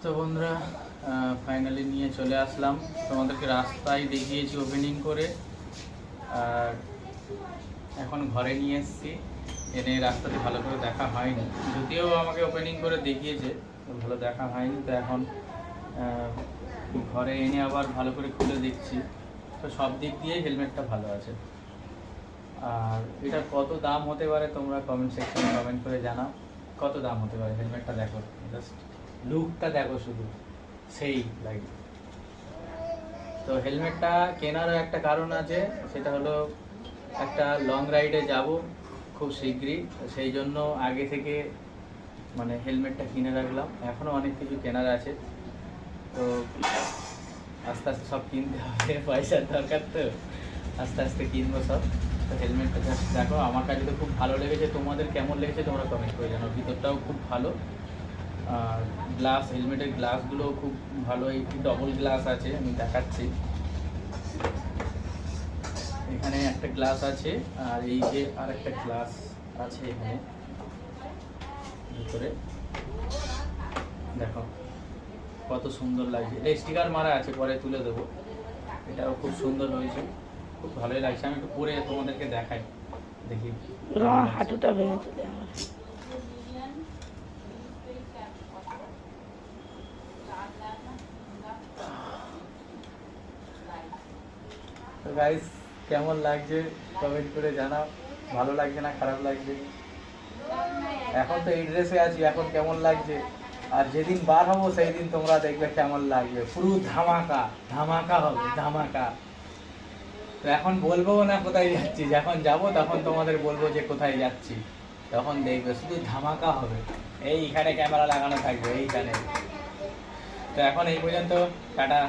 তো বন্ধুরা, ফাইনালি নিয়ে চলে আসলাম। তোমাদেরকে রাস্তায় দেখিয়েছি ওপেনিং করে, আর এখন ঘরে নিয়ে এসেছি। এনে রাস্তাতে ভালো করে দেখা হয়নি, যদিও আমাকে ওপেনিং করে দেখিয়েছে, ভালো দেখা হয়নি। তো এখন ঘরে এনে আবার ভালো করে খুলে দেখছি। তো সব দিক দিয়েই হেলমেটটা ভালো আছে। আর এটা কত দাম হতে পারে তোমরা কমেন্ট সেকশনে কমেন্ট করে জানাও। কত দাম হতে পারে হেলমেটটা দেখো, জাস্ট লুকটা দেখো, শুধু সেই লাগে। তো হেলমেটটা কেনারও একটা কারণ আছে, সেটা হলো একটা লং রাইডে যাব খুব শীঘ্রই, সেই জন্য আগে থেকে মানে হেলমেটটা কিনে রাখলাম। এখনও অনেক কিছু কেনার আছে, তো আস্তে আস্তে সব কিনতে হবে, পয়সার দরকার, তো আস্তে আস্তে কিনবো সব। তো হেলমেটটা জাস্ট দেখো, আমার কাছে তো খুব ভালো লেগেছে। তোমাদের কেমন লেগেছে তোমরা কমেন্ট করে জানাও। ভিতরটাও খুব ভালো, আর গ্লাস, হেলমেটের গ্লাসগুলোও খুব ভালো। একটু ডবল গ্লাস আছে, আমি দেখাচ্ছি। এখানে একটা গ্লাস আছে, আর এই যে আর একটা গ্লাস আছে এখানে ভিতরে, দেখো কত সুন্দর লাগছে। এটা স্টিকার মারা আছে, পরে তুলে দেবো। এটাও খুব সুন্দর হয়েছে, খুব ভালোই লাগছে। আমি একটু পরে তোমাদেরকে দেখাই, দেখি। হাঁটুটা ভেঙে চলে আমার। তো গাইস, কেমন লাগছে কমেন্ট করে জানাও। ভালো লাগছে না খারাপ লাগছে? এখন তো এই ড্রেসে আছি, এখন কেমন লাগছে? আর যেদিন বার হবো সেই দিন তোমরা দেখবে কেমন লাগবে। পুরো ধামাকা ধামাকা হবে, ধামাকা। তো এখন বলবো না কোথায় যাচ্ছি, যখন যাব তখন তোমাদের বলবো যে কোথায় যাচ্ছি, তখন দেখবে শুধু ধামাকা হবে। এইখানে ক্যামেরা লাগানো থাকবে, এইখানে। তো এখন এই পর্যন্ত, টাটা।